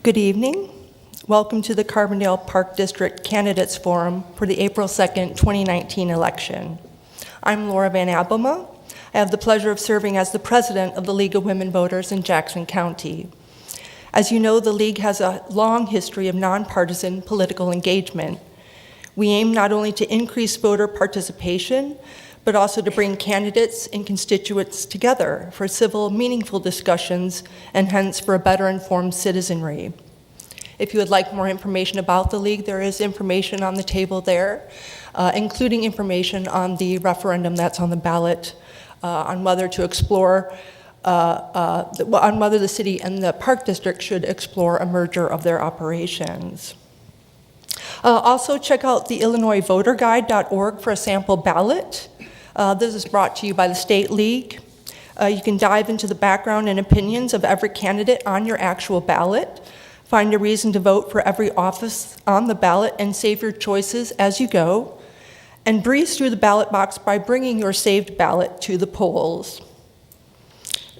Good evening. Welcome to the Carbondale Park District Candidates Forum for the April 2nd, 2019 election. I'm Laura Van Abelma. I have the pleasure of serving as the president of the League of Women Voters in Jackson County. As you know, the League has a long history of nonpartisan political engagement. We aim not only to increase voter participation, but also to bring candidates and constituents together for civil, meaningful discussions, and hence for a better informed citizenry. If you would like more information about the League, there is information on the table there, including information on the referendum that's on the ballot on whether to explore, on whether the city and the Park District should explore a merger of their operations. Also, check out the IllinoisVoterGuide.org for a sample ballot. This is brought to you by the State League. You can dive into the background and opinions of every candidate on your actual ballot, find a reason to vote for every office on the ballot, and save your choices as you go, and breeze through the ballot box by bringing your saved ballot to the polls.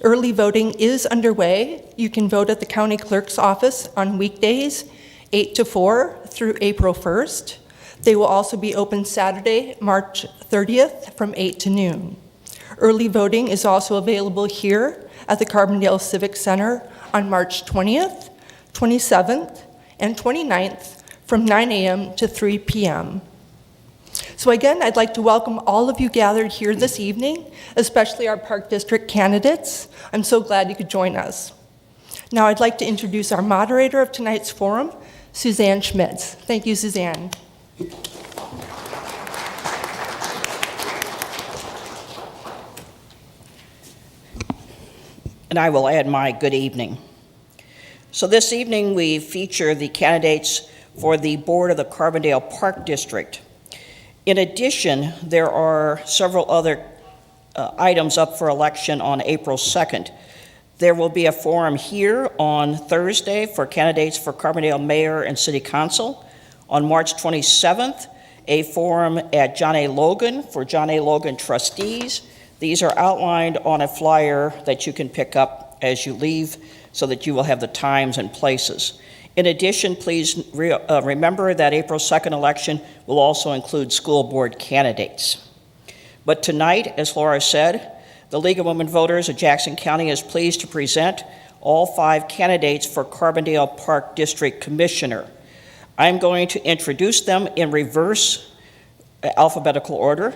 Early voting is underway. You can vote at the county clerk's office on weekdays, 8 to 4 through April 1st. They will also be open Saturday, March 30th from 8 to noon. Early voting is also available here at the Carbondale Civic Center on March 20th, 27th, and 29th from 9 a.m. to 3 p.m. So again, I'd like to welcome all of you gathered here this evening, especially our Park District candidates. I'm so glad you could join us. Now I'd like to introduce our moderator of tonight's forum, Suzanne Schmitz. Thank you, Suzanne. And I will add my good evening. So this evening we feature the candidates for the board of the Carbondale Park District. In addition, there are several other items up for election on April 2nd. There will be a forum here on Thursday for candidates for Carbondale Mayor and City Council. On March 27th, a forum at John A. Logan for John A. Logan trustees. These are outlined on a flyer that you can pick up as you leave so that you will have the times and places. In addition, please remember that April 2nd election will also include school board candidates. But tonight, as Laura said, the League of Women Voters of Jackson County is pleased to present all 5 candidates for Carbondale Park District Commissioner. I'm going to introduce them in reverse alphabetical order.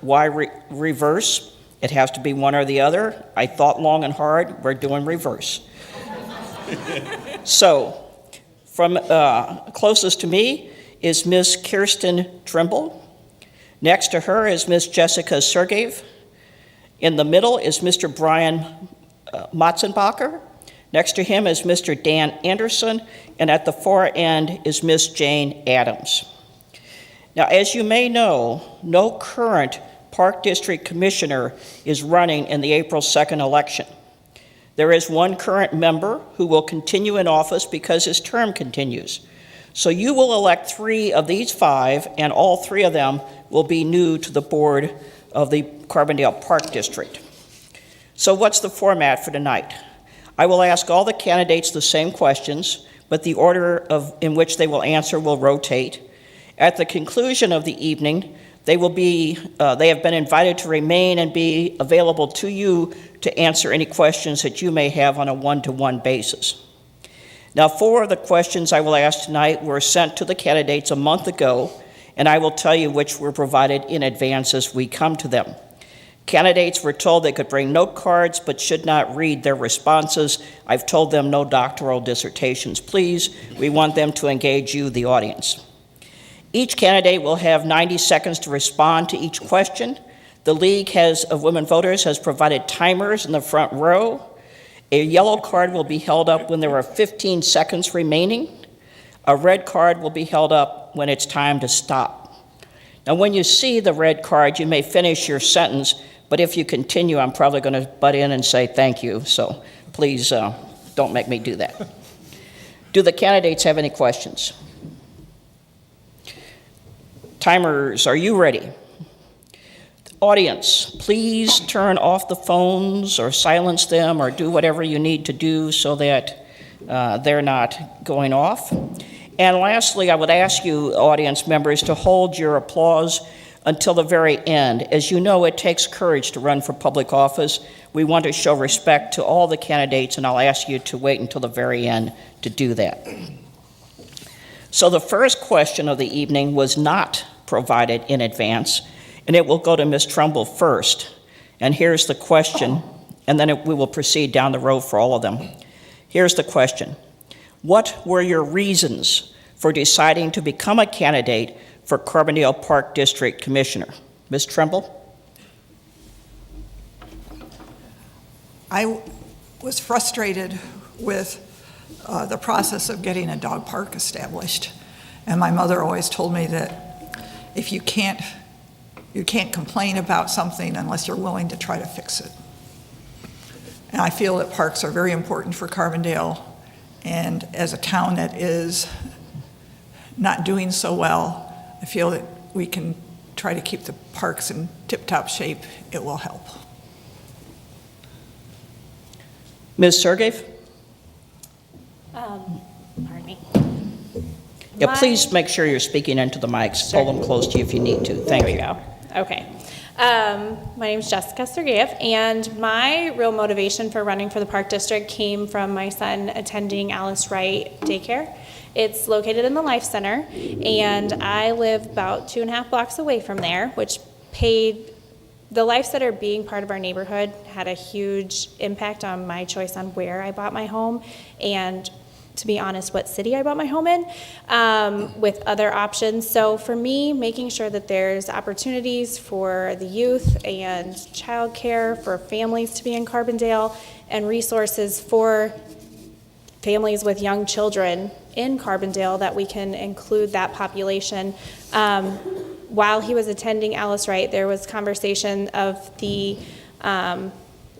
Why reverse? It has to be one or the other. I thought long and hard. We're doing reverse. So, from closest to me is Ms. Kirsten Trimble. Next to her is Ms. Jessica Sergeyev. In the middle is Mr. Brian Matzenbacher. Next to him is Mr. Dan Anderson, and at the far end is Ms. Jane Adams. Now, as you may know, no current Park District Commissioner is running in the April 2nd election. There is one current member who will continue in office because his term continues. So you will elect 3 of these 5, and all 3 of them will be new to the board of the Carbondale Park District. So what's the format for tonight? I will ask all the candidates the same questions, but the order in which they will answer will rotate. At the conclusion of the evening, they have been invited to remain and be available to you to answer any questions that you may have on a one-to-one basis. Now, 4 of the questions I will ask tonight were sent to the candidates a month ago, and I will tell you which were provided in advance as we come to them. Candidates were told they could bring note cards but should not read their responses. I've told them no doctoral dissertations, please. We want them to engage you, the audience. Each candidate will have 90 seconds to respond to each question. The League of Women Voters has provided timers in the front row. A yellow card will be held up when there are 15 seconds remaining. A red card will be held up when it's time to stop. Now, when you see the red card, you may finish your sentence, but if you continue, I'm probably going to butt in and say thank you, so please don't make me do that. Do the candidates have any questions? Timers, are you ready? Audience, please turn off the phones or silence them or do whatever you need to do so that they're not going off. And lastly, I would ask you, audience members, to hold your applause until the very end. As you know, it takes courage to run for public office. We want to show respect to all the candidates, and I'll ask you to wait until the very end to do that. So the first question of the evening was not provided in advance, and it will go to Ms. Trumbull first. And here's the question, and then we will proceed down the road for all of them. Here's the question. What were your reasons for deciding to become a candidate for Carbondale Park District Commissioner? Ms. Trumbull? I was frustrated with the process of getting a dog park established. And my mother always told me that if you can't complain about something unless you're willing to try to fix it. And I feel that parks are very important for Carbondale. And as a town that is not doing so well, I feel that we can try to keep the parks in tip-top shape. It will help. Ms. Sergev? Pardon me. Yeah, please make sure you're speaking into the mics. Pull them close to you if you need to. Thank you. There we go. Okay. My name is Jessica Sergeyev, and my real motivation for running for the Park District came from my son attending Alice Wright Daycare. It's located in the Life Center, and I live about 2.5 blocks away from there, which paid the Life Center being part of our neighborhood had a huge impact on my choice on where I bought my home, and to be honest, what city I bought my home in, with other options. So for me, making sure that there's opportunities for the youth and childcare for families to be in Carbondale, and resources for families with young children in Carbondale, that we can include that population. While he was attending Alice Wright, there was conversation of the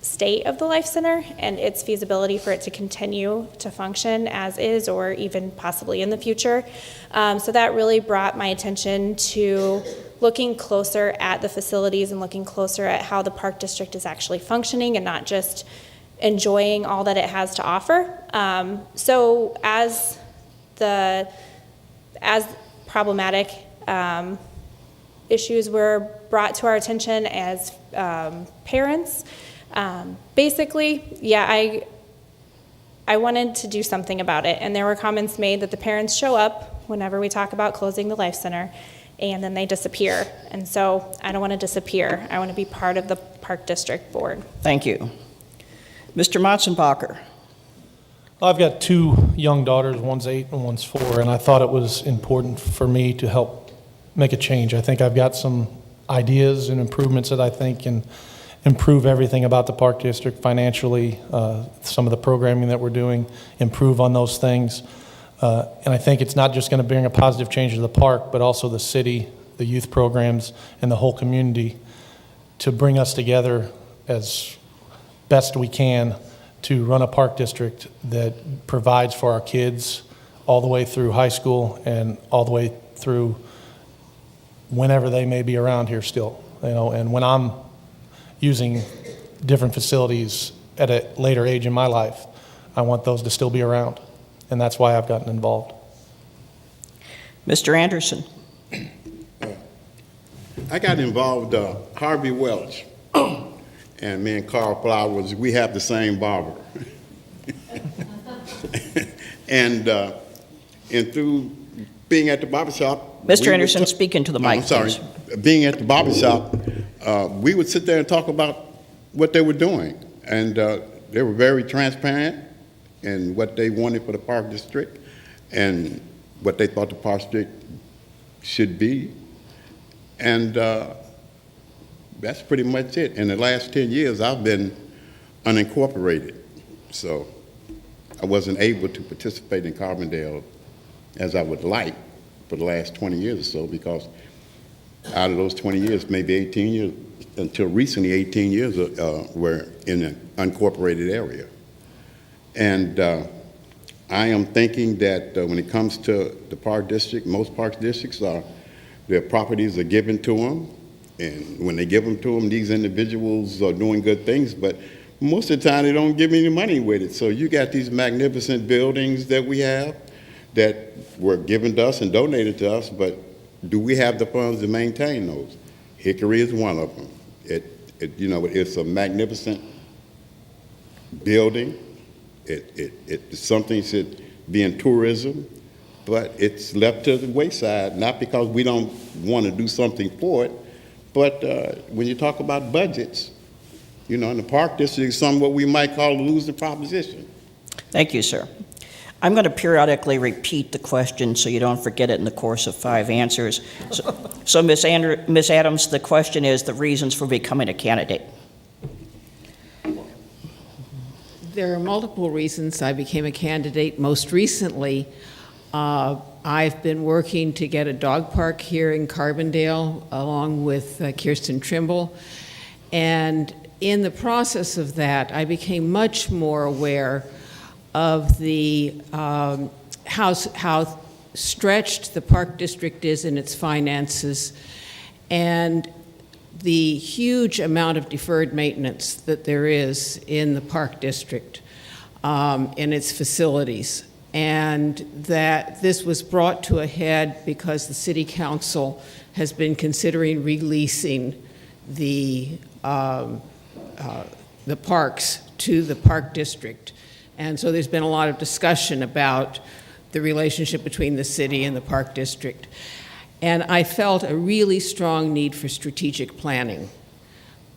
state of the Life Center and its feasibility for it to continue to function as is, or even possibly in the future. So that really brought my attention to looking closer at the facilities and looking closer at how the Park District is actually functioning and not just enjoying all that it has to offer. So as problematic issues were brought to our attention as parents, basically, yeah, I wanted to do something about it. And there were comments made that the parents show up whenever we talk about closing the Life Center, and then they disappear. And so I don't want to disappear. I want to be part of the Park District Board. Thank you. Mr. Motzenbacher? I've got 2 young daughters, one's 8 and one's 4, and I thought it was important for me to help make a change. I think I've got some ideas and improvements that I think can improve everything about the Park District financially, some of the programming that we're doing, improve on those things. And I think it's not just going to bring a positive change to the park, but also the city, the youth programs, and the whole community to bring us together as best we can to run a park district that provides for our kids all the way through high school and all the way through whenever they may be around here still. And when I'm using different facilities at a later age in my life, I want those to still be around. And that's why I've gotten involved. Mr. Anderson? I got involved, Harvey Welch, and me and Carl Flowers, we have the same barber. and through being at the barbershop... Mr. Anderson, speak into the mic, I'm sorry. please. Being at the barbershop, we would sit there and talk about what they were doing. And they were very transparent in what they wanted for the Park District and what they thought the Park District should be. And that's pretty much it. In the last 10 years, I've been unincorporated. So I wasn't able to participate in Carbondale as I would like for the last 20 years or so, because out of those 20 years, maybe 18 years, until recently, 18 years were in an unincorporated area. And I am thinking that when it comes to the Park District, most park districts their properties are given to them. And when they give them to them, these individuals are doing good things, but most of the time they don't give me any money with it. So you got these magnificent buildings that we have that were given to us and donated to us, but do we have the funds to maintain those? Hickory is one of them. It's a magnificent building. It's something that should be in tourism, but it's left to the wayside, not because we don't want to do something for it, but when you talk about budgets, in the Park District is something what we might call a losing proposition. Thank you, sir. I'm going to periodically repeat the question so you don't forget it in the course of 5 answers. So Ms. Adams, the question is the reasons for becoming a candidate. There are multiple reasons I became a candidate. Most recently, I've been working to get a dog park here in Carbondale along with Kirsten Trimble. And in the process of that, I became much more aware of the how stretched the Park District is in its finances and the huge amount of deferred maintenance that there is in the Park District in its facilities. And that this was brought to a head because the City Council has been considering releasing the parks to the Park District. And so there's been a lot of discussion about the relationship between the city and the Park District. And I felt a really strong need for strategic planning,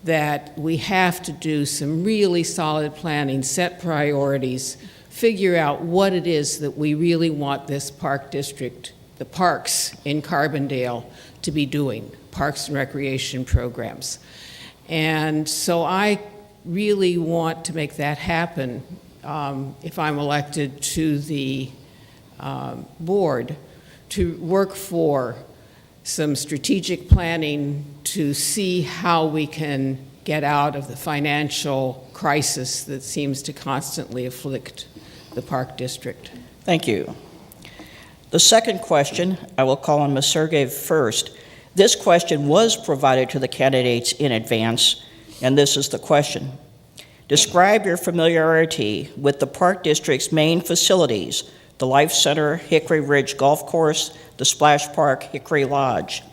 that we have to do some really solid planning, set priorities, figure out what it is that we really want this Park District, the parks in Carbondale, to be doing, parks and recreation programs. And so I really want to make that happen if I'm elected to the board, to work for some strategic planning to see how we can get out of the financial crisis that seems to constantly afflict the Park District. Thank you. The second question, I will call on Ms. Sergeev first. This question was provided to the candidates in advance, and this is the question. Describe your familiarity with the Park District's main facilities, the Life Center, Hickory Ridge Golf Course, the Splash Park, Hickory Lodge.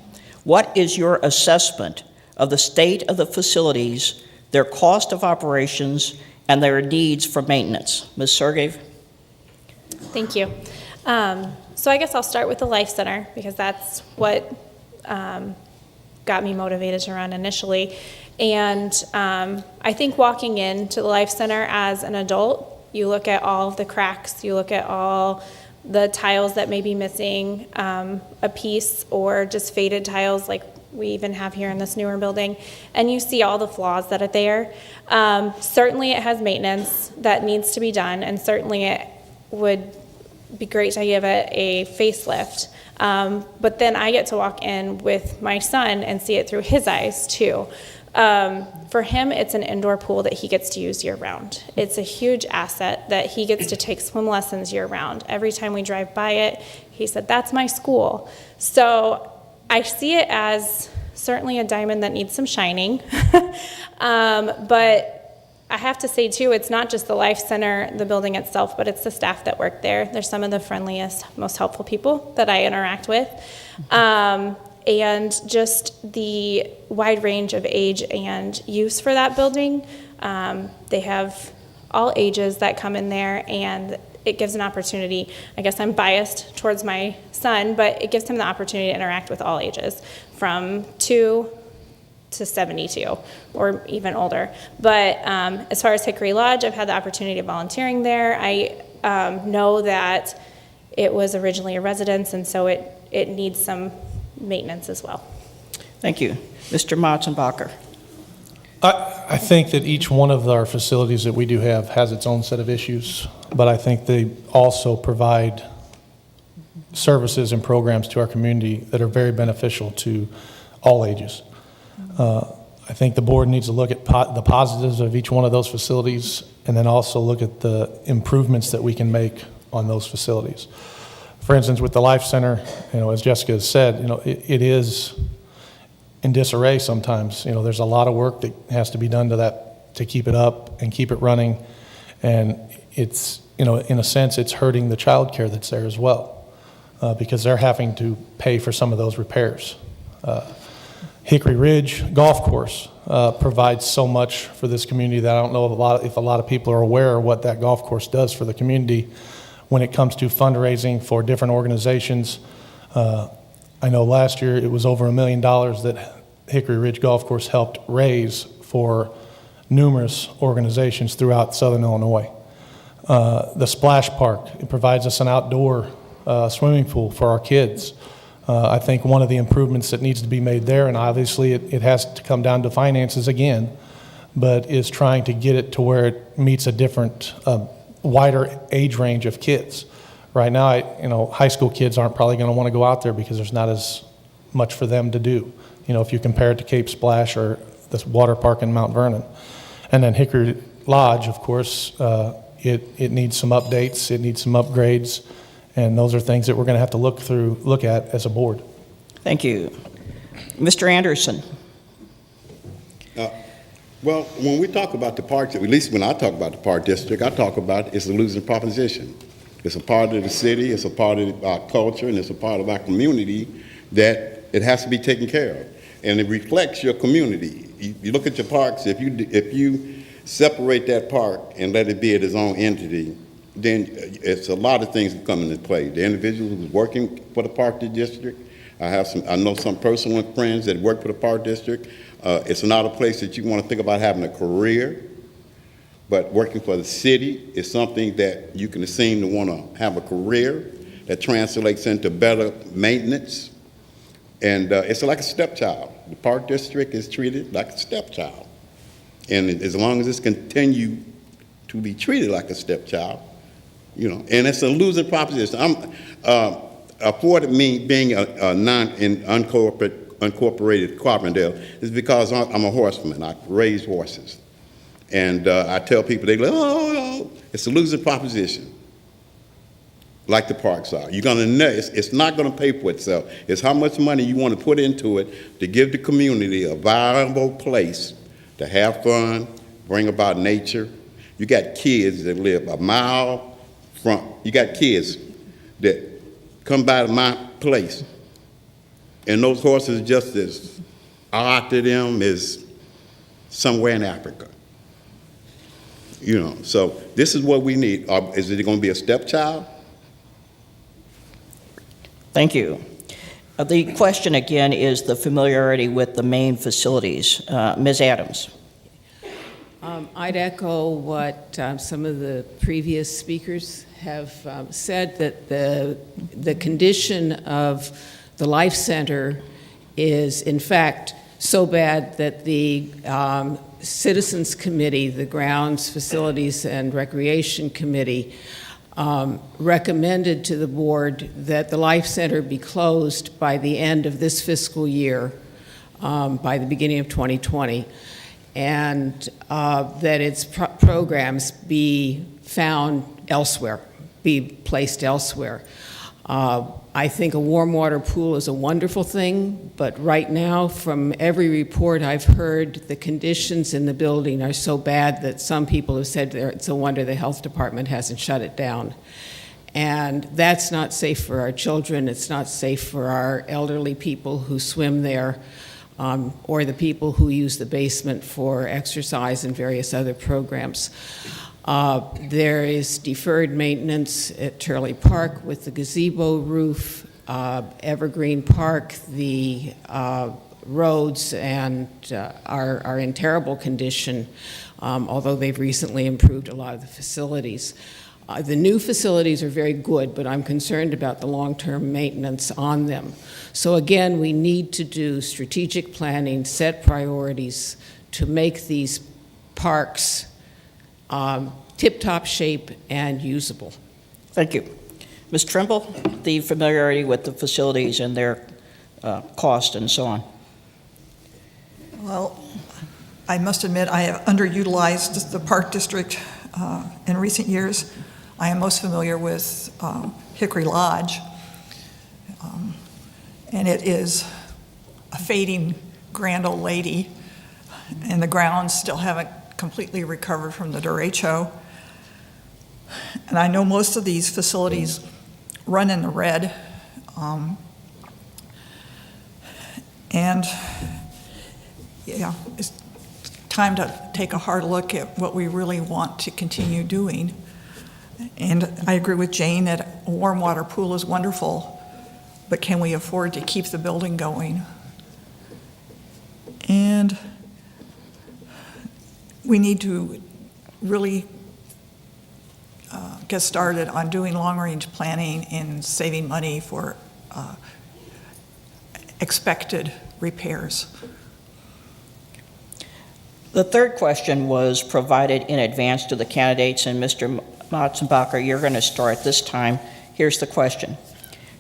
What is your assessment of the state of the facilities, their cost of operations, and their needs for maintenance? Ms. Sergeev? Thank you. So I guess I'll start with the Life Center because that's what got me motivated to run initially. And I think walking into the Life Center as an adult, you look at all of the cracks, you look at all the tiles that may be missing a piece or just faded tiles like we even have here in this newer building, and you see all the flaws that are there. Certainly it has maintenance that needs to be done, and certainly it would be great to give it a facelift. But then I get to walk in with my son and see it through his eyes too. For him, it's an indoor pool that he gets to use year-round. It's a huge asset that he gets to take swim lessons year-round. Every time we drive by it, he said, "That's my school." So I see it as certainly a diamond that needs some shining. But I have to say, too, it's not just the Life Center, the building itself, but it's the staff that work there. They're some of the friendliest, most helpful people that I interact with. And just the wide range of age and use for that building. They have all ages that come in there, and it gives an opportunity. I guess I'm biased towards my son, but it gives him the opportunity to interact with all ages, from 2 to 72 or even older. But as far as Hickory Lodge, I've had the opportunity of volunteering there. I know that it was originally a residence, and so it needs some maintenance as well. Thank you. Mr. Matzenbacher. I think that each one of our facilities that we do have has its own set of issues, but I think they also provide services and programs to our community that are very beneficial to all ages. I think the board needs to look at the positives of each one of those facilities and then also look at the improvements that we can make on those facilities. For instance, with the Life Center, as Jessica has said, it is in disarray sometimes. There's a lot of work that has to be done to that to keep it up and keep it running. And it's, in a sense, it's hurting the child care that's there as well, because they're having to pay for some of those repairs. Hickory Ridge Golf Course provides so much for this community that I don't know if a lot of people are aware of what that golf course does for the community when it comes to fundraising for different organizations. I know last year it was over $1 million that Hickory Ridge Golf Course helped raise for numerous organizations throughout Southern Illinois. The Splash Park, it provides us an outdoor swimming pool for our kids. I think one of the improvements that needs to be made there, and obviously it has to come down to finances again, but is trying to get it to where it meets a different, wider age range of kids. Right now, high school kids aren't probably going to want to go out there because there's not as much for them to do, if you compare it to Cape Splash or the water park in Mount Vernon. And then Hickory Lodge, of course, it needs some updates, it needs some upgrades, and those are things that we're going to have to look at as a board. Thank you. Mr. Anderson. Well, when we talk about the parks, at least when I talk about the park district, I talk about it's a losing proposition. It's a part of the city, it's a part of our culture, and it's a part of our community that it has to be taken care of. And it reflects your community. You look at your parks, if you separate that park and let it be its own entity, then it's a lot of things that come into play. The individual who's working for the park district, I know some personal friends that work for the park district. It's not a place that you want to think about having a career, but working for the city is something that you can seem to want to have a career that translates into better maintenance. And it's like a stepchild. The park district is treated like a stepchild. And as long as it's continue to be treated like a stepchild, and it's a losing proposition. Afforded me being a unincorporated Carbondale is because I'm a horseman. I raise horses. And I tell people, they go, oh, it's a losing proposition, like the parks are. You're going to know it's not going to pay for itself. It's how much money you want to put into it to give the community a viable place to have fun, bring about nature. You got kids that live a mile from, you got kids that come by to my place, and those horses just as odd to them as somewhere in Africa. So this is what we need. Is it going to be a stepchild? Thank you. The question again is the familiarity with the main facilities. Ms. Adams. I'd echo what some of the previous speakers have said, that the condition of the Life Center is, in fact, so bad that the Citizens Committee, the Grounds, Facilities, and Recreation Committee, recommended to the board that the Life Center be closed by the end of this fiscal year, by the beginning of 2020, and that its programs be found elsewhere, be placed elsewhere. I think a warm water pool is a wonderful thing, but right now, from every report I've heard, the conditions in the building are so bad that some people have said it's a wonder the health department hasn't shut it down. And that's not safe for our children, it's not safe for our elderly people who swim there, or the people who use the basement for exercise and various other programs. There is deferred maintenance at Turley Park with the gazebo roof, Evergreen Park, the roads are in terrible condition, although they've recently improved a lot of the facilities. The new facilities are very good, but I'm concerned about the long-term maintenance on them. So again, we need to do strategic planning, set priorities to make these parks tip-top shape and usable. Thank you. Ms. Trimble, the familiarity with the facilities and their cost and so on. Well, I must admit I have underutilized the Park District in recent years. I am most familiar with Hickory Lodge, and it is a fading grand old lady, and the grounds still haven't completely recovered from the derecho. And I know most of these facilities run in the red. And yeah, it's time to take a hard look at what we really want to continue doing. And I agree with Jane that a warm water pool is wonderful, but can we afford to keep the building going? And we need to really get started on doing long-range planning and saving money for expected repairs. The third question was provided in advance to the candidates, and Mr. Matzenbacher, you're going to start this time. Here's the question.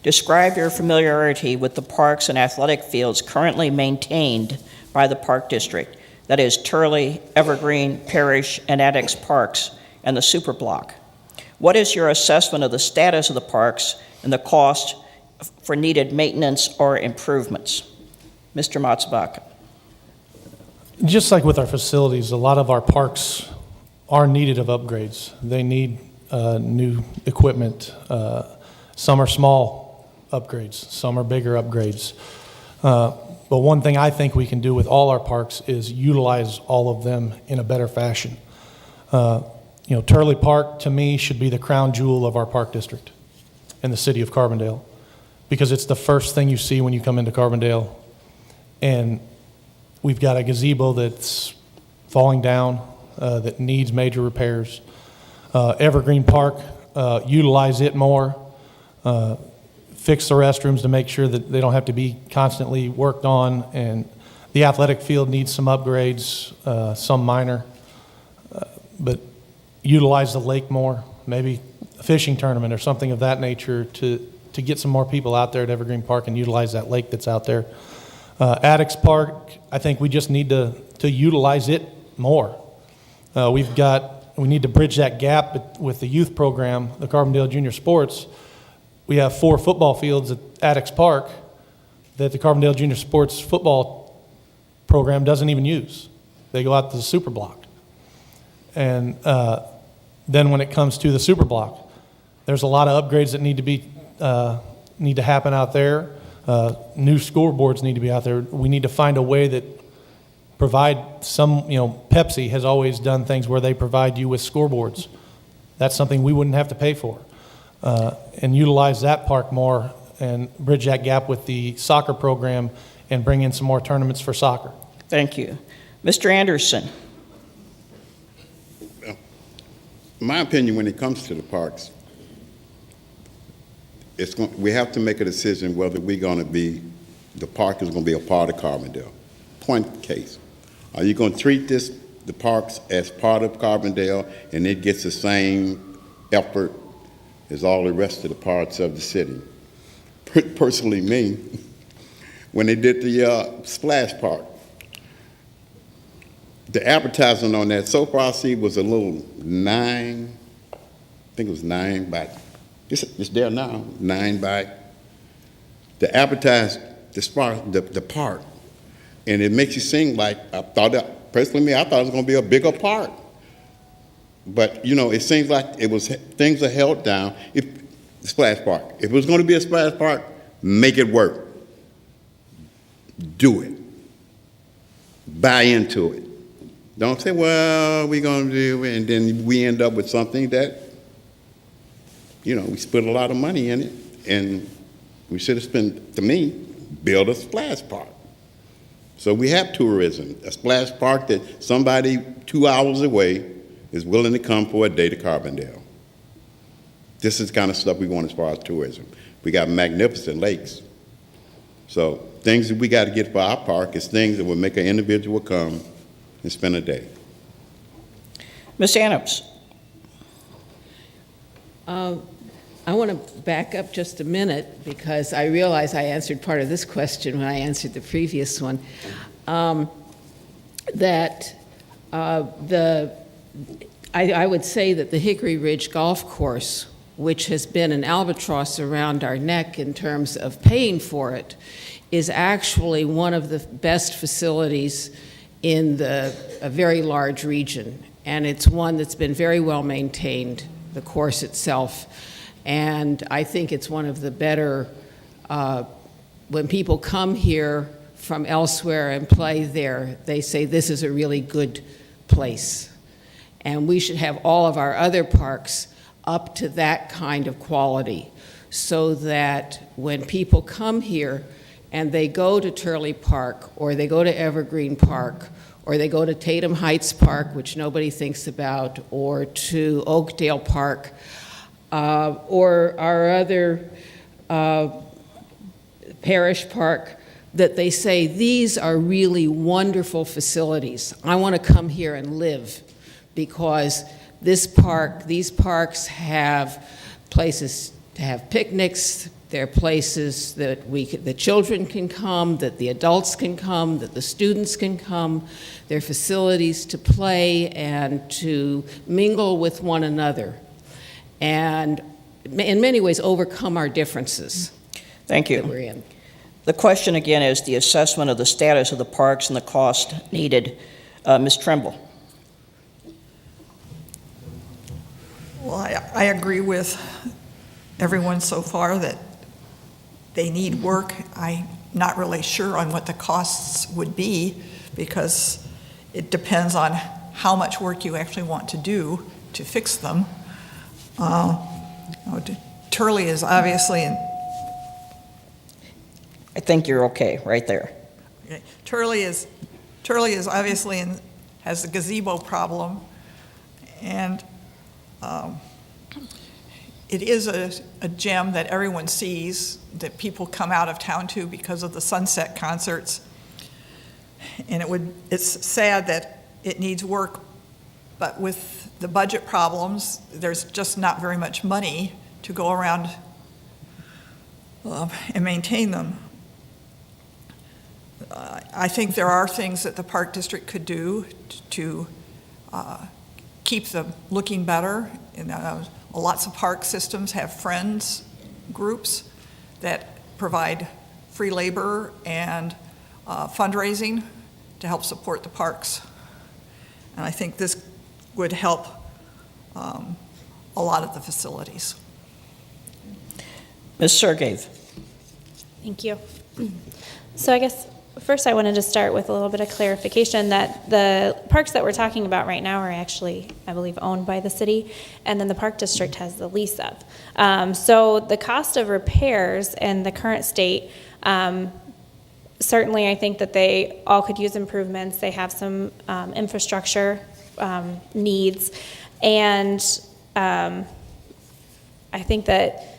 Describe your familiarity with the parks and athletic fields currently maintained by the Park District, that is Turley, Evergreen, Parish, and Annex Parks, and the Superblock. What is your assessment of the status of the parks and the cost for needed maintenance or improvements? Mr. Matzenbacher. Just like with our facilities, a lot of our parks are needed of upgrades. They need new equipment. Some are small upgrades, some are bigger upgrades. But one thing I think we can do with all our parks is utilize all of them in a better fashion. Turley Park, to me, should be the crown jewel of our park district in the city of Carbondale, because it's the first thing you see when you come into Carbondale. And we've got a gazebo that's falling down, that needs major repairs. Evergreen Park, utilize it more. Fix the restrooms to make sure that they don't have to be constantly worked on. And the athletic field needs some upgrades, some minor. But utilize the lake more, maybe a fishing tournament or something of that nature to get some more people out there at Evergreen Park and utilize that lake that's out there. Annex Park, I think we just need to utilize it more. We need to bridge that gap with the youth program, the Carbondale Junior Sports. We have 4 football fields at Annex Park that the Carbondale Junior Sports football program doesn't even use. They go out to the super block. And then when it comes to the super block, there's a lot of upgrades that need to happen out there. New scoreboards need to be out there. We need to find a way that provide some, Pepsi has always done things where they provide you with scoreboards. That's something we wouldn't have to pay for. And utilize that park more and bridge that gap with the soccer program and bring in some more tournaments for soccer. Thank you. Mr. Anderson. My opinion when it comes to the parks, we have to make a decision whether the park is going to be a part of Carbondale. Point case. Are you going to treat the parks as part of Carbondale and it gets the same effort as all the rest of the parts of the city? Personally, me, when they did the Splash Park, the advertising on that, so far I see, was a little 9, I think it was 9 by, it's there now, 9 by, to advertise the park. And it makes you seem like, personally, I thought it was going to be a bigger park. But, it seems like things are held down. The Splash Park. If it was going to be a Splash Park, make it work. Do it. Buy into it. Don't say, well, we're going to do it, and then we end up with something that, we spent a lot of money in it, and we should have spent, to me, build a splash park. So we have tourism, a splash park that somebody 2 hours away is willing to come for a day to Carbondale. This is the kind of stuff we want as far as tourism. We got magnificent lakes. So things that we got to get for our park is things that will make an individual come and spend a day. Ms. Adams. I want to back up just a minute because I realize I answered part of this question when I answered the previous one. I would say that the Hickory Ridge Golf Course, which has been an albatross around our neck in terms of paying for it, is actually one of the best facilities in a very large region. And it's one that's been very well maintained, the course itself. And I think it's one of the better, when people come here from elsewhere and play there, they say this is a really good place. And we should have all of our other parks up to that kind of quality, so that when people come here and they go to Turley Park, or they go to Evergreen Park, or they go to Tatum Heights Park, which nobody thinks about, or to Oakdale Park, or our other parish park, that they say, these are really wonderful facilities. I want to come here and live, because these parks have places to have picnics. They're places that the children can come, that the adults can come, that the students can come. They're facilities to play and to mingle with one another, and in many ways overcome our differences. Thank you. That we're in. The question again is the assessment of the status of the parks and the cost needed. Ms. Trimble. Well, I agree with everyone so far that they need work. I'm not really sure on what the costs would be, because it depends on how much work you actually want to do to fix them. Turley is obviously in. I think you're okay right there. Okay. Turley is obviously has the gazebo problem, and it is a gem that everyone sees, that people come out of town to because of the sunset concerts. And it's sad that it needs work, but with the budget problems, there's just not very much money to go around and maintain them. I think there are things that the Park District could do to keep them looking better. Lots of park systems have friends groups that provide free labor and fundraising to help support the parks. And I think this would help a lot of the facilities. Ms. Sergev. Thank you. So I guess first I wanted to start with a little bit of clarification that the parks that we're talking about right now are actually, I believe, owned by the city, and then the Park District has the lease of. So the cost of repairs in the current state, certainly I think that they all could use improvements. They have some infrastructure needs, and I think that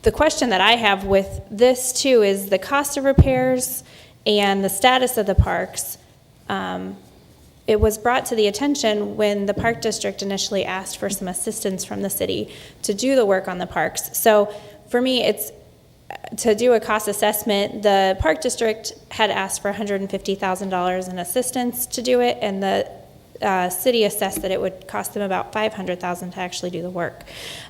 the question that I have with this too is the cost of repairs and the status of the parks. It was brought to the attention when the Park District initially asked for some assistance from the city to do the work on the parks. So for me, it's to do a cost assessment. The Park District had asked for $150,000 in assistance to do it, and the city assessed that it would cost them about $500,000 to actually do the work.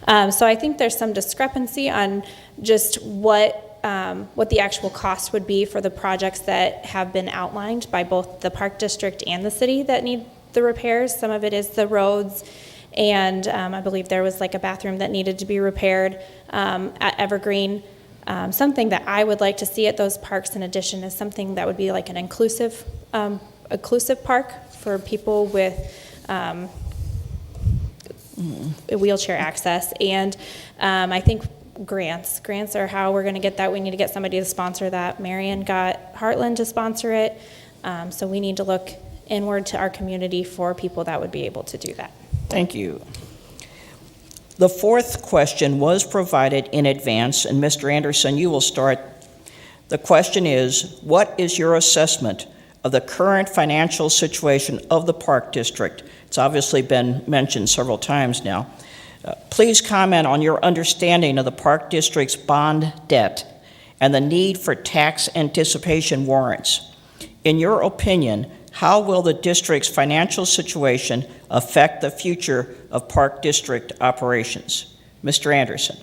So I think there's some discrepancy on just what the actual cost would be for the projects that have been outlined by both the Park District and the city that need the repairs. Some of it is the roads, and I believe there was like a bathroom that needed to be repaired at Evergreen. Something that I would like to see at those parks in addition is something that would be like an inclusive park for people with wheelchair access. And I think grants are how we're going to get that. We need to get somebody to sponsor that. Marion got Heartland to sponsor it. So we need to look inward to our community for people that would be able to do that. Thank you. The fourth question was provided in advance, and Mr. Anderson, you will start. The question is, what is your assessment of the current financial situation of the Park District? It's obviously been mentioned several times now. Please comment on your understanding of the Park District's bond debt and the need for tax anticipation warrants. In your opinion, how will the district's financial situation affect the future of Park District operations? Mr. Anderson.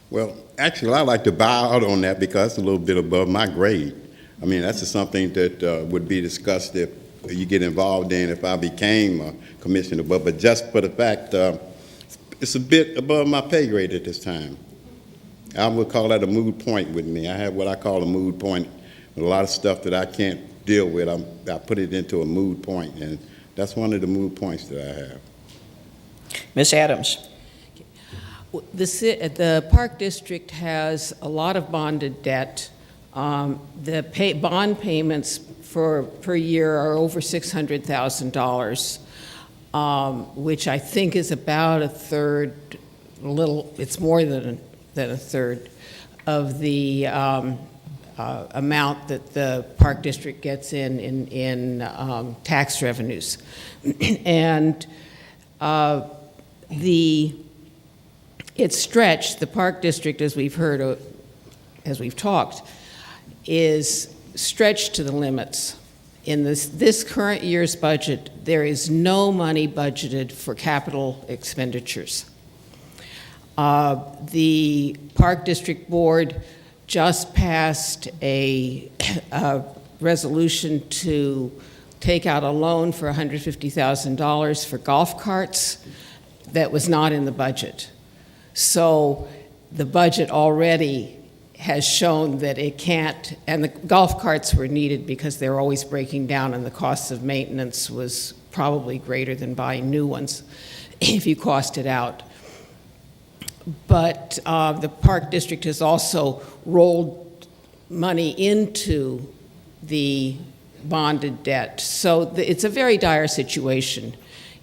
Well, actually, I'd like to bow out on that because it's a little bit above my grade. I mean, that's just something that would be discussed if you get involved in if I became a commissioner, but just for the fact, it's a bit above my pay grade at this time. I would call that a mood point with me. I have what I call a mood point. A lot of stuff that I can't deal with, I put it into a mood point, and that's one of the mood points that I have. Ms. Adams? The Park District has a lot of bonded debt. The bond payments per year are over $600,000, which I think is about a third, it's more than a third of the amount that the Park District gets in tax revenues. And it's stretched. The Park District, as we've heard, as we've talked, is stretched to the limits. In this current year's budget, there is no money budgeted for capital expenditures. The Park District Board just passed a resolution to take out a loan for $150,000 for golf carts that was not in the budget. So the budget already has shown that it can't, and the golf carts were needed because they're always breaking down and the cost of maintenance was probably greater than buying new ones if you cost it out. But the Park District has also rolled money into the bonded debt. So it's a very dire situation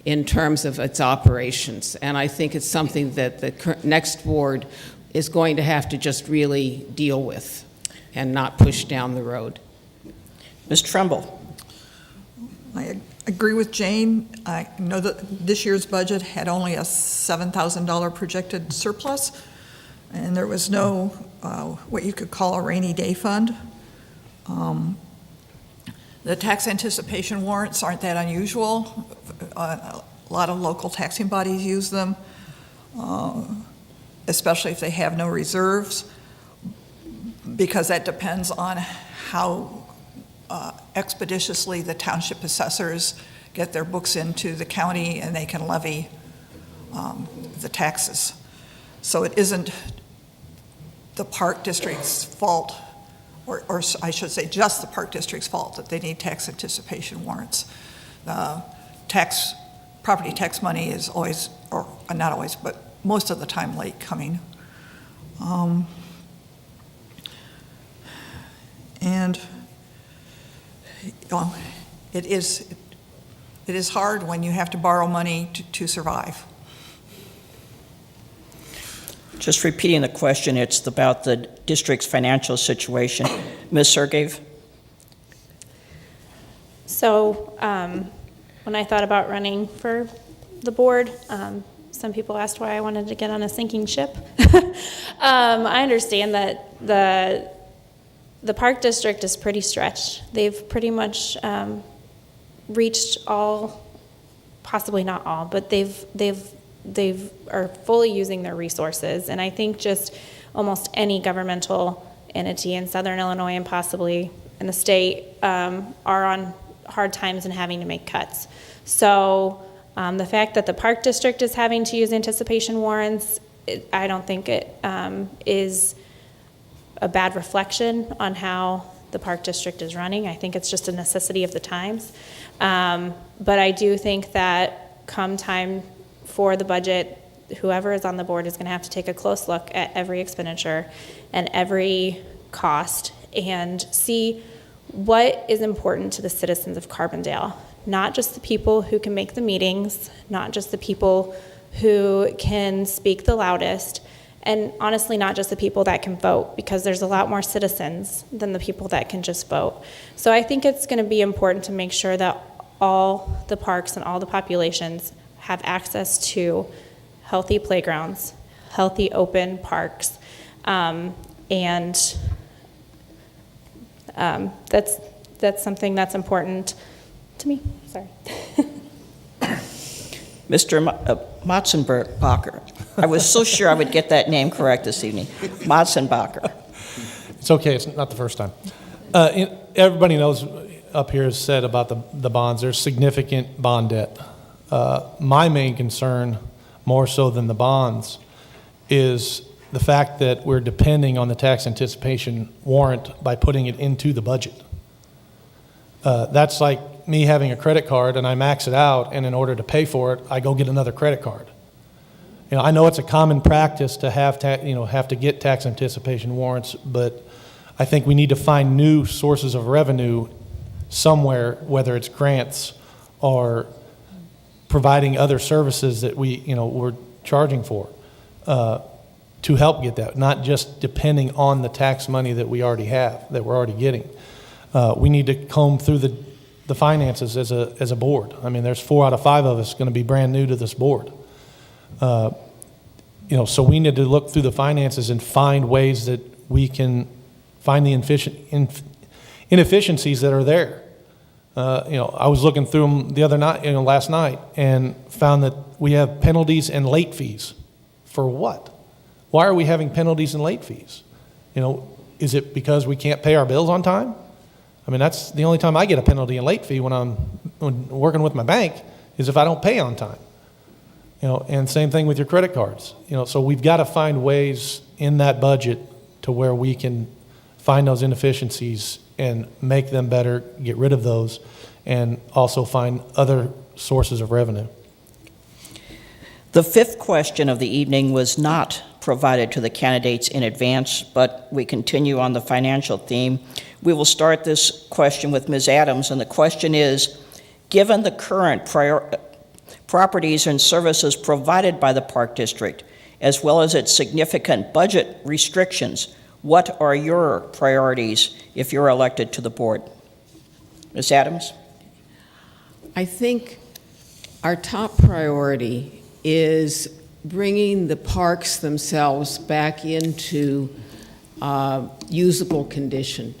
in terms of its operations. And I think it's something that the next board is going to have to just really deal with and not push down the road. Ms. Trumbull? I agree with Jane. I know that this year's budget had only a $7,000 projected surplus, and there was no what you could call a rainy day fund. The tax anticipation warrants aren't that unusual. A lot of local taxing bodies use them, especially if they have no reserves, because that depends on how expeditiously the township assessors get their books into the county and they can levy the taxes. So it isn't the Park District's fault, or I should say just the Park District's fault that they need tax anticipation warrants. Property tax money is always, or not always, but most of the time late coming. And it is hard when you have to borrow money to survive. Just repeating the question, it's about the district's financial situation. Ms. Sergev? So when I thought about running for the board, some people asked why I wanted to get on a sinking ship. I understand that the Park District is pretty stretched. They've pretty much reached all, possibly not all, but they are fully using their resources. And I think just almost any governmental entity in Southern Illinois and possibly in the state are on hard times and having to make cuts. So the fact that the Park District is having to use anticipation warrants, I don't think it is a bad reflection on how the Park District is running. I think it's just a necessity of the times. But I do think that come time for the budget, whoever is on the board is going to have to take a close look at every expenditure and every cost and see what is important to the citizens of Carbondale. Not just the people who can make the meetings, not just the people who can speak the loudest, and honestly not just the people that can vote, because there's a lot more citizens than the people that can just vote. So I think it's going to be important to make sure that all the parks and all the populations have access to healthy playgrounds, healthy open parks, and that's something that's important to me. Sorry. Mr. Matzenbacher. I was so sure I would get that name correct this evening. Matzenbacher. It's okay, it's not the first time. Everybody knows up here has said about the bonds, there's significant bond debt. My main concern, more so than the bonds, is the fact that we're depending on the tax anticipation warrant by putting it into the budget. That's like me having a credit card and I max it out, and in order to pay for it, I go get another credit card. I know it's a common practice to have to get tax anticipation warrants, but I think we need to find new sources of revenue somewhere, whether it's grants or providing other services that we're charging for, to help get that, not just depending on the tax money that we already have, that we're already getting. We need to comb through the finances as a board. I mean, there's 4 out of 5 of us going to be brand new to this board. So we need to look through the finances and find ways that we can find the inefficiencies that are there. I was looking through them the other night, last night, and found that we have penalties and late fees. For what? Why are we having penalties and late fees? Is it because we can't pay our bills on time? I mean, that's the only time I get a penalty and late fee when working with my bank, is if I don't pay on time. And same thing with your credit cards. So we've got to find ways in that budget to where we can find those inefficiencies and make them better, get rid of those, and also find other sources of revenue. The 5th question of the evening was not provided to the candidates in advance, but we continue on the financial theme. We will start this question with Ms. Adams, and the question is, given the current properties and services provided by the Park District, as well as its significant budget restrictions, what are your priorities if you're elected to the board? Ms. Adams? I think our top priority is bringing the parks themselves back into usable condition,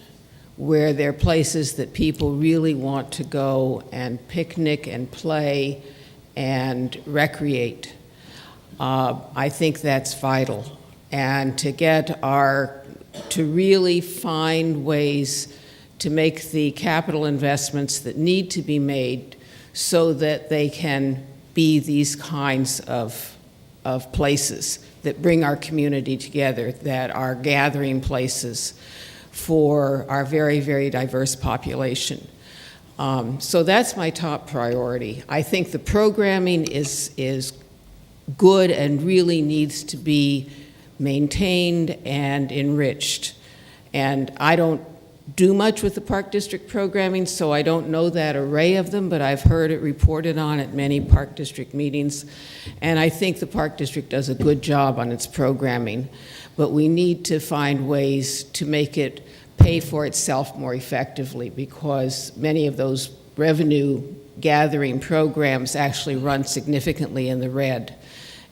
where they're places that people really want to go and picnic and play and recreate. I think that's vital. And to really find ways to make the capital investments that need to be made so that they can be these kinds of places that bring our community together, that are gathering places for our very, very diverse population. So that's my top priority. I think the programming is good and really needs to be maintained and enriched. And I don't do much with the Park District programming, so I don't know that array of them, but I've heard it reported on at many Park District meetings. And I think the Park District does a good job on its programming, but we need to find ways to make it pay for itself more effectively, because many of those revenue gathering programs actually run significantly in the red,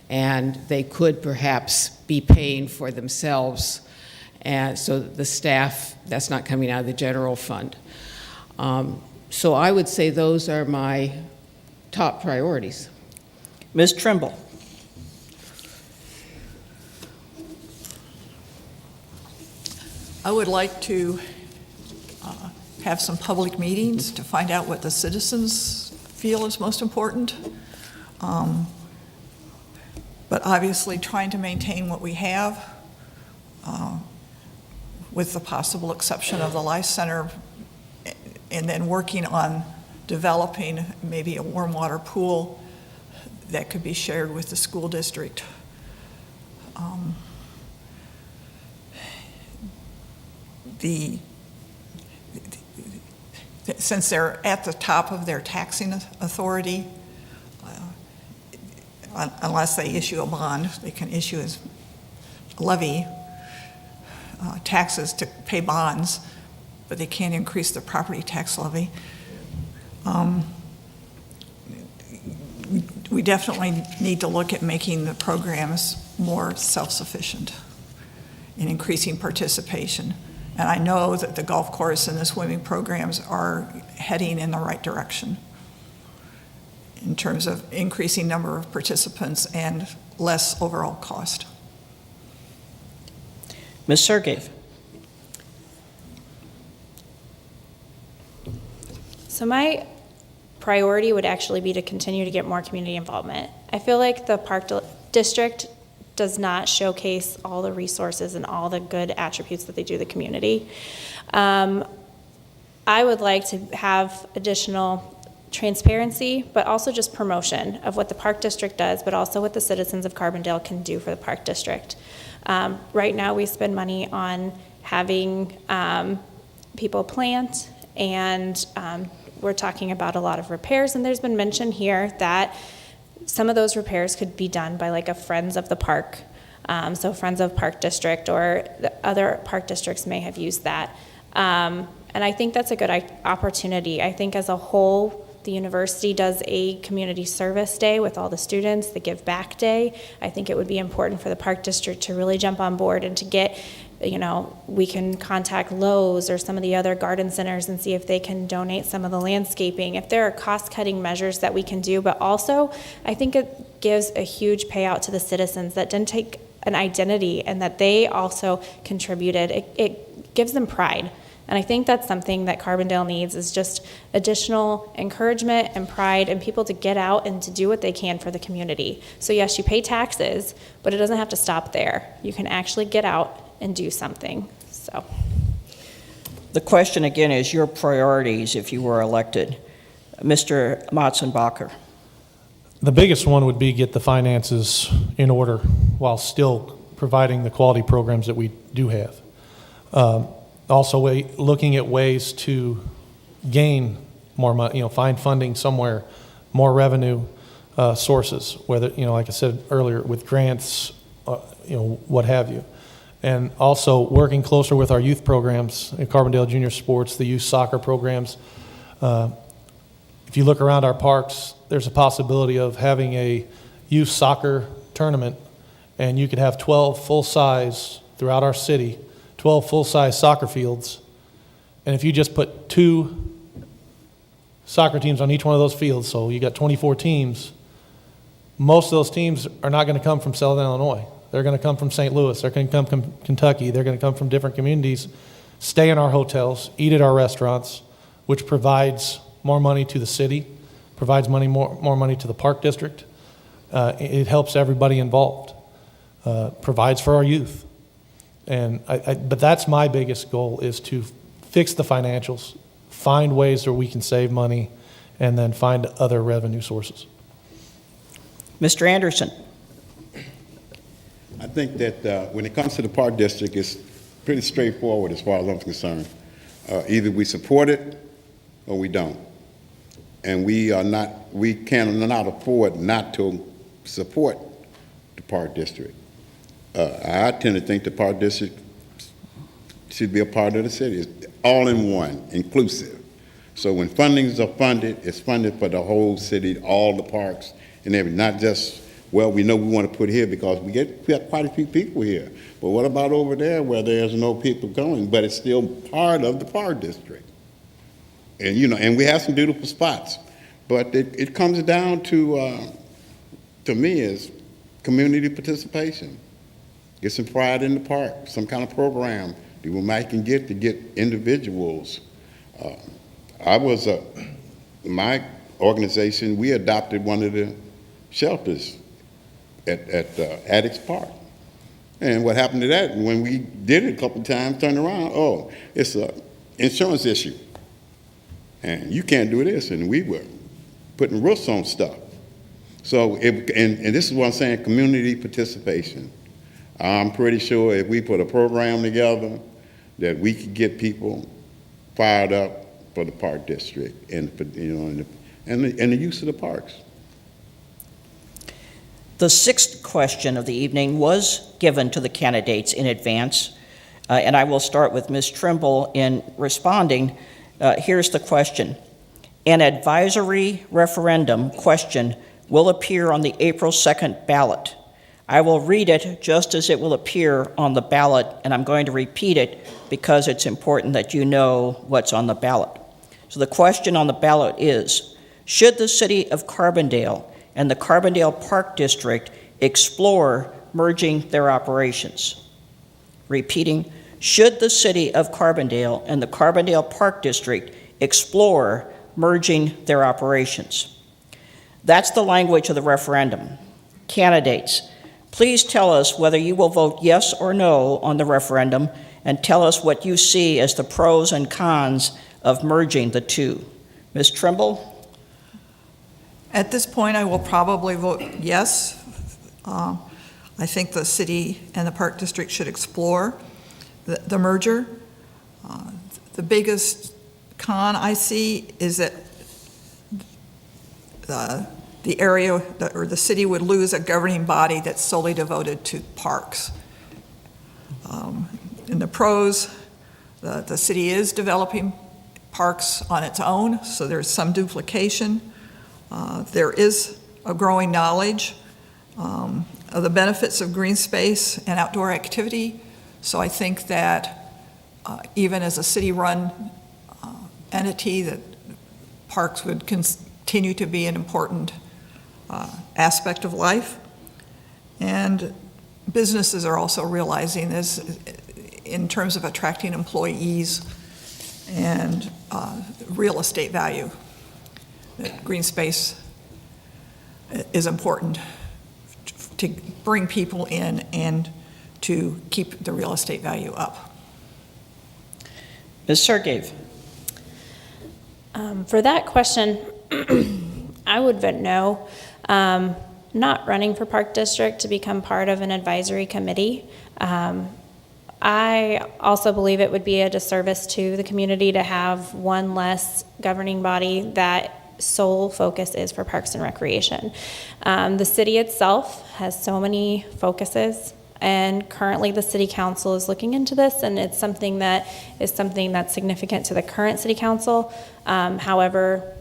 and they could perhaps be paying for themselves, and so the staff, that's not coming out of the general fund. So I would say those are my top priorities. Ms. Trimble? I would like to have some public meetings to find out what the citizens feel is most important. But obviously trying to maintain what we have, with the possible exception of the Life Center, and then working on developing maybe a warm water pool that could be shared with the school district. Since they're at the top of their taxing authority, unless they issue a bond, they can issue as levy taxes to pay bonds, but they can't increase the property tax levy. We definitely need to look at making the programs more self-sufficient and increasing participation. And I know that the golf course and the swimming programs are heading in the right direction in terms of increasing number of participants and less overall cost. Ms. Sergev? So my priority would actually be to continue to get more community involvement. I feel like the district does not showcase all the resources and all the good attributes that they do to the community. I would like to have additional transparency, but also just promotion of what the Park District does, but also what the citizens of Carbondale can do for the Park District. Right now, we spend money on having people plant, and we're talking about a lot of repairs, and there's been mention here that some of those repairs could be done by like a Friends of the Park, so Friends of Park District, or the other park districts may have used that. And I think that's a good opportunity. I think as a whole, the university does a community service day with all the students, the Give Back Day. I think it would be important for the Park District to really jump on board and to get, we can contact Lowe's or some of the other garden centers and see if they can donate some of the landscaping. If there are cost-cutting measures that we can do, but also I think it gives a huge payout to the citizens that didn't take an identity and that they also contributed. It gives them pride. And I think that's something that Carbondale needs, is just additional encouragement and pride and people to get out and to do what they can for the community. So yes, you pay taxes, but it doesn't have to stop there. You can actually get out and do something. So The question again is your priorities if you were elected. Mr. Matzenbacher. The biggest one would be get the finances in order while still providing the quality programs that we do have. Also, looking at ways to gain more money, find funding somewhere, more revenue sources, whether, like I said earlier, with grants, what have you. And also working closer with our youth programs in Carbondale Junior Sports, the youth soccer programs. If you look around our parks, there's a possibility of having a youth soccer tournament, and you could have 12 full-size throughout our city, 12 full-size soccer fields, and if you just put 2 soccer teams on each one of those fields, so you got 24 teams, most of those teams are not going to come from Southern Illinois. They're going to come from St. Louis. They're going to come from Kentucky. They're going to come from different communities, stay in our hotels, eat at our restaurants, which provides more money to the city, provides more money to the Park District. It helps everybody involved, provides for our youth. But that's my biggest goal, is to fix the financials, find ways where we can save money, and then find other revenue sources. Mr. Anderson. I think that when it comes to the Park District, it's pretty straightforward as far as I'm concerned. Either we support it or we don't. And we cannot afford not to support the Park District. I tend to think the Park District should be a part of the city. It's all in one, inclusive. So when fundings are funded, it's funded for the whole city, all the parks, and everything, not just, well, we know we want to put here because we got quite a few people here. But what about over there where there's no people going, but it's still part of the Park District? And, and we have some beautiful spots. But it comes down to me, is community participation. Get some pride in the park, some kind of program that we might can get to get individuals. My organization, we adopted one of the shelters at Addicts Park. And what happened to that, when we did it a couple of times, turned around, it's an insurance issue. And you can't do this, and we were putting roofs on stuff. So, and this is what I'm saying, community participation. I'm pretty sure if we put a program together that we could get people fired up for the Park District and the use of the parks. The 6th question of the evening was given to the candidates in advance, and I will start with Ms. Trimble in responding. Here's the question. An advisory referendum question will appear on the April 2nd ballot. I will read it just as it will appear on the ballot, and I'm going to repeat it because it's important that you know what's on the ballot. So the question on the ballot is, should the city of Carbondale and the Carbondale Park District explore merging their operations? Repeating, should the city of Carbondale and the Carbondale Park District explore merging their operations. That's the language of the referendum. Candidates, please tell us whether you will vote yes or no on the referendum, and tell us what you see as the pros and cons of merging the two. Ms. Trimble? At this point, I will probably vote yes. I think the city and the Park District should explore the merger. The biggest con I see is that the area or the city would lose a governing body that's solely devoted to parks. In the pros, the city is developing parks on its own, so there's some duplication. There is a growing knowledge of the benefits of green space and outdoor activity, so I think that even as a city-run entity, that parks would continue to be an important aspect of life. And businesses are also realizing this in terms of attracting employees and real estate value. That green space is important to bring people in and to keep the real estate value up. Ms. Sergeev? For that question, I would vote no. Not running for Park District to become part of an advisory committee. I also believe it would be a disservice to the community to have one less governing body that sole focus is for Parks and Recreation. The city itself has so many focuses, and currently the city council is looking into this, and it's something that's significant to the current city council. However,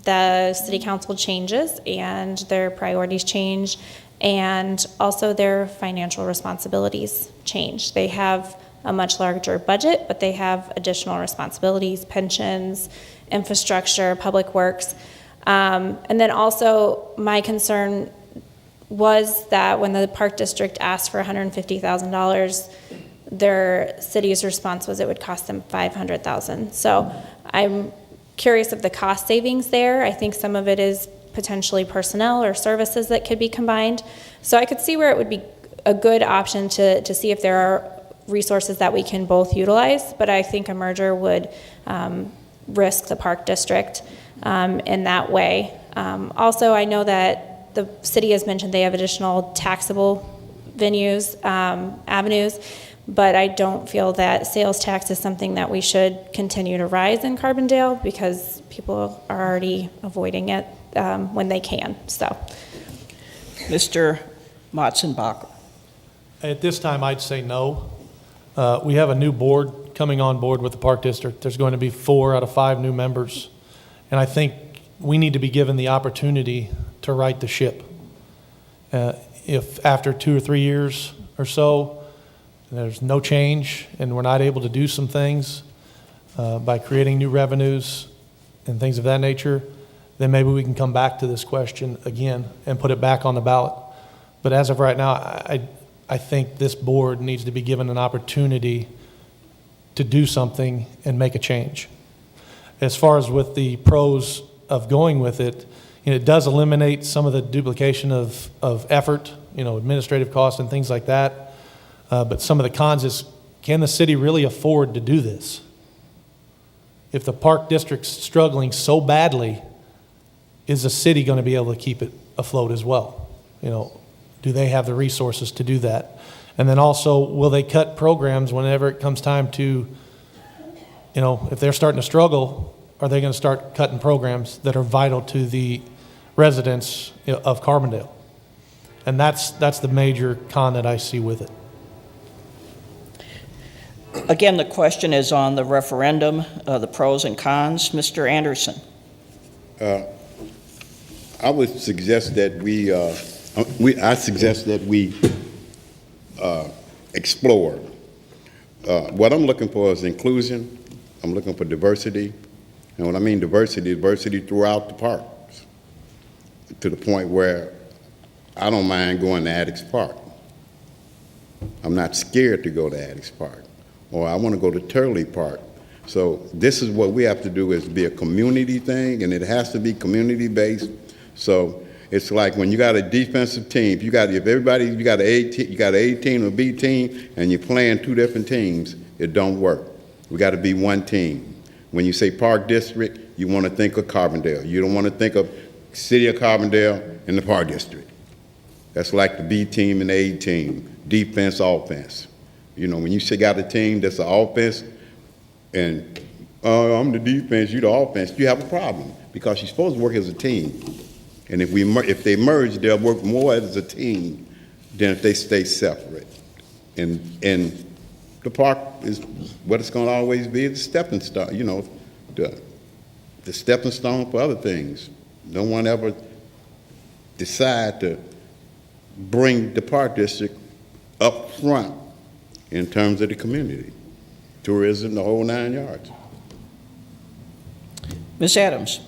the city council changes and their priorities change, and also their financial responsibilities change. They have a much larger budget, but they have additional responsibilities, pensions, infrastructure, public works. And then also my concern was that when the Park District asked for $150,000, their city's response was it would cost them $500,000. So I'm curious of the cost savings there. I think some of it is potentially personnel or services that could be combined. So I could see where it would be a good option to see if there are resources that we can both utilize, but I think a merger would risk the Park District in that way. Also, I know that the city has mentioned they have additional taxable venues, avenues, but I don't feel that sales tax is something that we should continue to rise in Carbondale because people are already avoiding it when they can. So, Mr. Motzenbacher? At this time, I'd say no. We have a new board coming on board with the Park District. There's going to be 4 out of 5 new members. And I think we need to be given the opportunity to right the ship. If after 2 or 3 years or so, there's no change and we're not able to do some things by creating new revenues and things of that nature, then maybe we can come back to this question again and put it back on the ballot. But as of right now, I think this board needs to be given an opportunity to do something and make a change. As far as with the pros of going with it, it does eliminate some of the duplication of effort, administrative costs and things like that. But some of the cons is, can the city really afford to do this? If the Park District's struggling so badly, is the city going to be able to keep it afloat as well? Do they have the resources to do that? And then also, will they cut programs whenever it comes time to, if they're starting to struggle, are they going to start cutting programs that are vital to the residents of Carbondale? And that's the major con that I see with it. Again, the question is on the referendum, the pros and cons. Mr. Anderson? I would suggest that we explore. What I'm looking for is inclusion. I'm looking for diversity. And when I mean diversity throughout the parks, to the point where I don't mind going to Addicts Park. I'm not scared to go to Addicts Park. Or I want to go to Turley Park. So this is what we have to do, is be a community thing, and it has to be community-based. So it's like when you got a defensive team, you got an A team or B team, and you're playing two different teams, it don't work. We got to be one team. When you say Park District, you want to think of Carbondale. You don't want to think of City of Carbondale and the Park District. That's like the B team and the A team, defense, offense. You know, when you say got a team that's an offense, and I'm the defense, you the offense, you have a problem, because you're supposed to work as a team. And if they merge, they'll work more as a team than if they stay separate. And the park is what it's going to always be, the stepping stone, you know, the stepping stone for other things. No one ever decide to bring the Park District up front in terms of the community. Tourism, the whole 9 yards. Ms. Adams?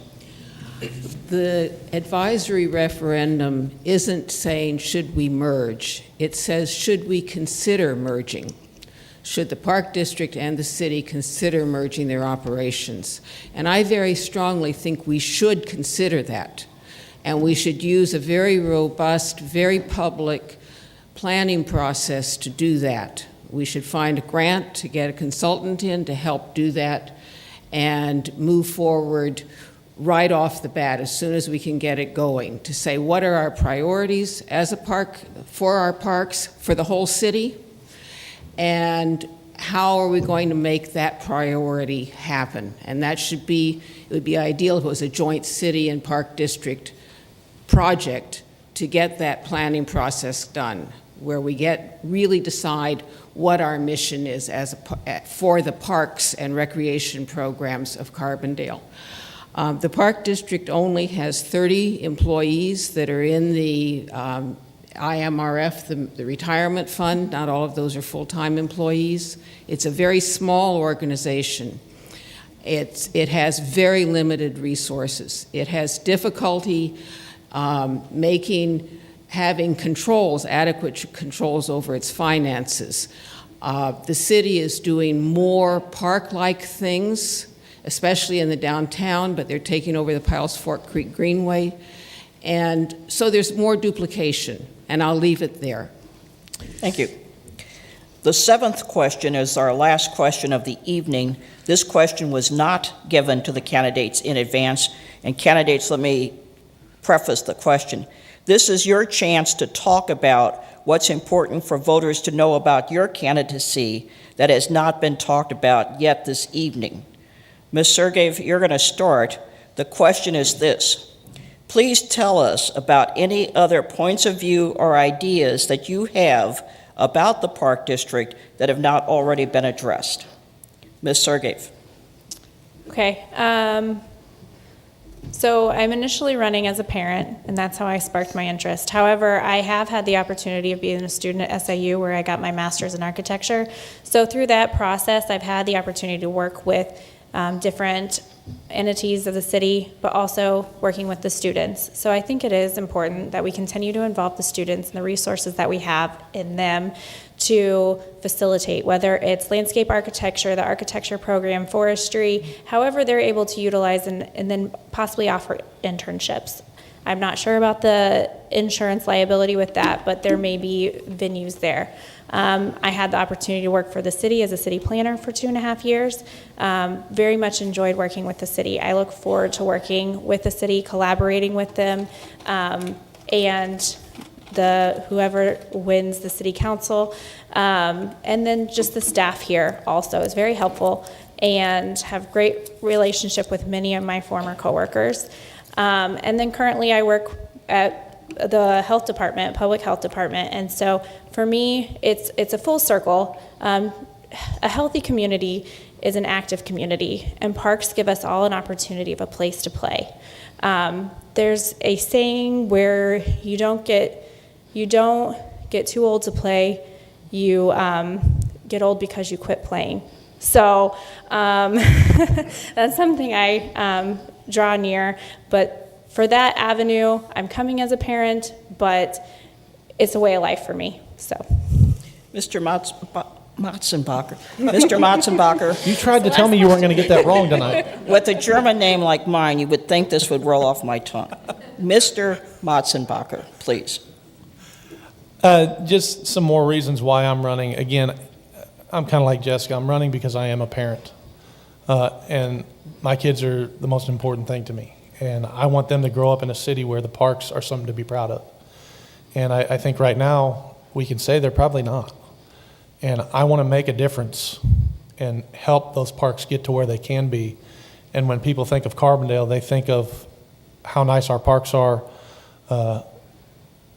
The advisory referendum isn't saying, should we merge? It says, should we consider merging? Should the Park District and the city consider merging their operations? And I very strongly think we should consider that. And we should use a very robust, very public planning process to do that. We should find a grant to get a consultant in to help do that and move forward right off the bat as soon as we can get it going, to say what are our priorities as a park, for our parks, for the whole city, and how are we going to make that priority happen. And that should be, it would be ideal if it was a joint city and park district project to get that planning process done, where we really decide what our mission is for the parks and recreation programs of Carbondale. The Park District only has 30 employees that are in the IMRF, the retirement fund. Not all of those are full-time employees. It's a very small organization. It has very limited resources. It has difficulty having controls, adequate controls over its finances. The city is doing more park-like things, especially in the downtown, but they're taking over the Piles Fork Creek Greenway. And so there's more duplication, and I'll leave it there. Thank you. The seventh question is our last question of the evening. This question was not given to the candidates in advance. And candidates, let me preface the question. This is your chance to talk about what's important for voters to know about your candidacy that has not been talked about yet this evening. Ms. Sergeev, you're going to start. The question is this. Please tell us about any other points of view or ideas that you have about the Park District that have not already been addressed. Ms. Sergeev. Okay. So I'm initially running as a parent, and that's how I sparked my interest. However, I have had the opportunity of being a student at SIU where I got my master's in architecture. So through that process, I've had the opportunity to work with different entities of the city, but also working with the students. So I think it is important that we continue to involve the students and the resources that we have in them to facilitate, whether it's landscape architecture, the architecture program, forestry, however they're able to utilize and then possibly offer internships. I'm not sure about the insurance liability with that, but there may be venues there. I had the opportunity to work for the city as a city planner for 2.5 years. Very much enjoyed working with the city. I look forward to working with the city, collaborating with them, and whoever wins the city council. And then just the staff here also is very helpful and have great relationship with many of my former coworkers. And then currently I work at the health department, public health department, and so for me, it's a full circle. A healthy community is an active community, and parks give us all an opportunity of a place to play. There's a saying where you don't get too old to play, you get old because you quit playing. So that's something I draw near, but for that avenue, I'm coming as a parent, but it's a way of life for me. So, Mr. Motzenbacher. Mr. Motzenbacher, You tried to tell me you weren't going to get that wrong tonight. with a German name like mine, you would think this would roll off my tongue. Mr. Motzenbacher, please. Just some more reasons why I'm running. Again, I'm kind of like Jessica. I'm running because I am a parent. And my kids are the most important thing to me. And I want them to grow up in a city where the parks are something to be proud of. And I think right now we can say they're probably not. And I want to make a difference and help those parks get to where they can be. And when people think of Carbondale, they think of how nice our parks are.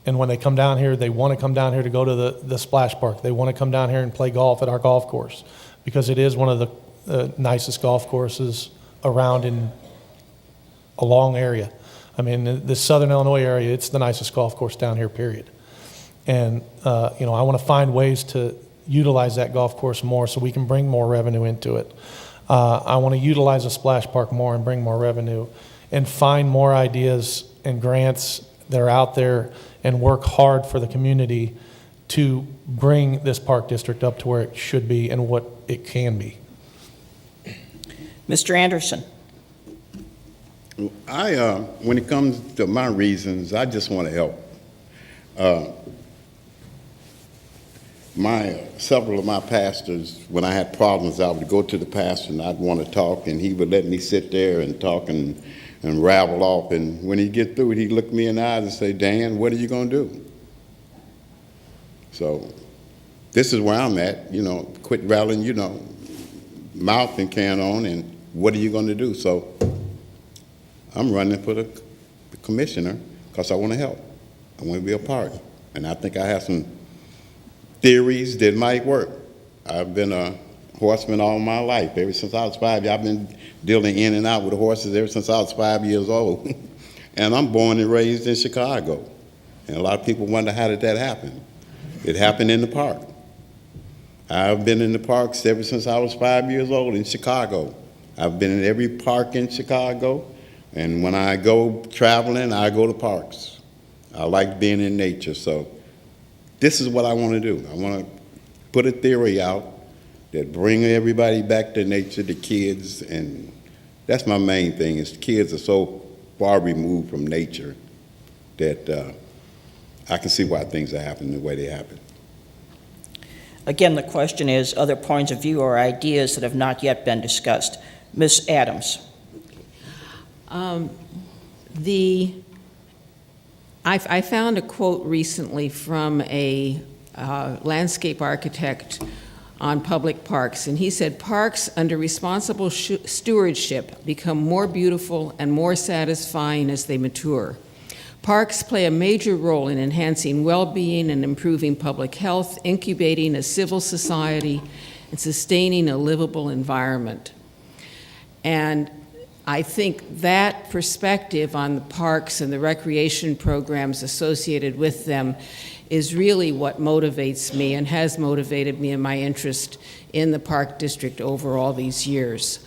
And when they come down here, they want to come down here to go to the splash park. They want to come down here and play golf at our golf course because it is one of the nicest golf courses around in a long area. I mean, the Southern Illinois area, it's the nicest golf course down here, period. And, I want to find ways to utilize that golf course more so we can bring more revenue into it. I want to utilize a splash park more and bring more revenue and find more ideas and grants that are out there and work hard for the community to bring this park district up to where it should be and what it can be. Mr. Anderson. When it comes to my reasons, I just want to help. Several of my pastors, when I had problems, I would go to the pastor and I'd want to talk, and he would let me sit there and talk and ravel off. And when he'd get through it, he'd look me in the eyes and say, "Dan, what are you going to do?" So this is where I'm at, quit rattling, mouth and can on, and what are you going to do? So I'm running for the commissioner because I want to help. I want to be a part. And I think I have some theories that might work. I've been a horseman all my life. Ever since I was 5, I've been dealing in and out with the horses ever since I was 5 years old. And I'm born and raised in Chicago. And a lot of people wonder, how did that happen? It happened in the park. I've been in the parks ever since I was 5 years old in Chicago. I've been in every park in Chicago. And when I go traveling, I go to parks. I like being in nature. So this is what I want to do. I want to put a theory out that bring everybody back to nature, the kids, and that's my main thing, is the kids are so far removed from nature that I can see why things are happening the way they happen. Again, the question is other points of view or ideas that have not yet been discussed. Ms. Adams. I found a quote recently from a landscape architect on public parks, and he said, "Parks under responsible stewardship become more beautiful and more satisfying as they mature. Parks play a major role in enhancing well-being and improving public health, incubating a civil society, and sustaining a livable environment." And I think that perspective on the parks and the recreation programs associated with them is really what motivates me and has motivated me in my interest in the Park District over all these years.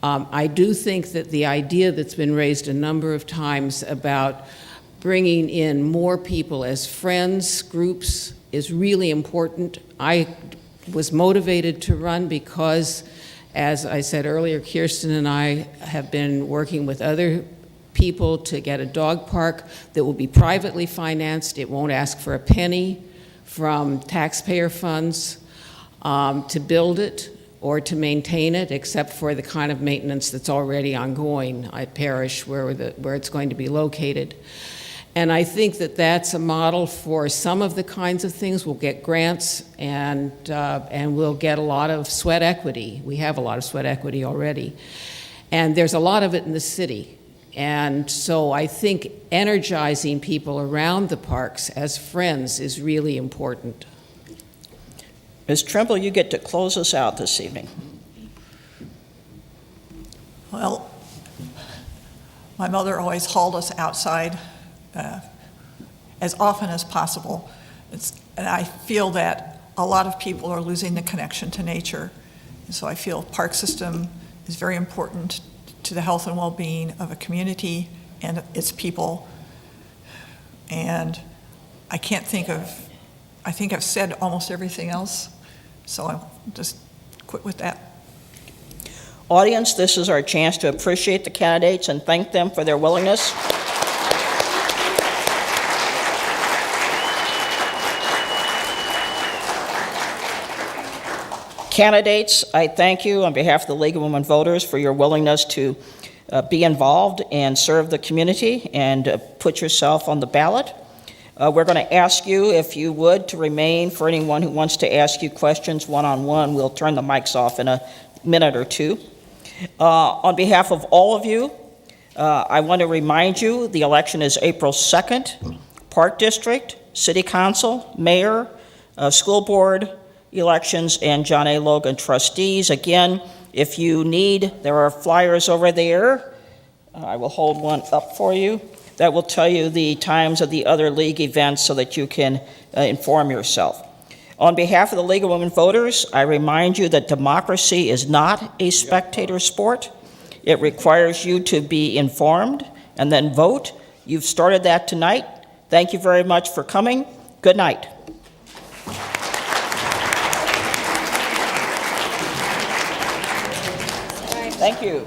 I do think that the idea that's been raised a number of times about bringing in more people as friends, groups, is really important. I was motivated to run because, as I said earlier, Kirsten and I have been working with other people to get a dog park that will be privately financed. It won't ask for a penny from taxpayer funds to build it or to maintain it, except for the kind of maintenance that's already ongoing at Parish where it's going to be located. And I think that that's a model for some of the kinds of things. We'll get grants and we'll get a lot of sweat equity. We have a lot of sweat equity already. And there's a lot of it in the city. And so I think energizing people around the parks as friends is really important. Ms. Trimble, you get to close us out this evening. Well, my mother always hauled us outside as often as possible. And I feel that a lot of people are losing the connection to nature. And so I feel park system is very important to the health and well-being of a community and its people. And I think I've said almost everything else So I'll just quit with that. Audience, this is our chance to appreciate the candidates and thank them for their willingness. Candidates, I thank you on behalf of the League of Women Voters for your willingness to be involved and serve the community and put yourself on the ballot. We're going to ask you, if you would, to remain. For anyone who wants to ask you questions one-on-one, we'll turn the mics off in a minute or two. On behalf of all of you, I want to remind you the election is April 2nd. Park District, City Council, Mayor, School Board elections, and John A. Logan trustees. Again, if you need, there are flyers over there. I will hold one up for you that will tell you the times of the other league events so that you can inform yourself. On behalf of the League of Women Voters, I remind you that democracy is not a spectator sport. It requires you to be informed and then vote. You've started that tonight. Thank you very much for coming. Good night. Thank you.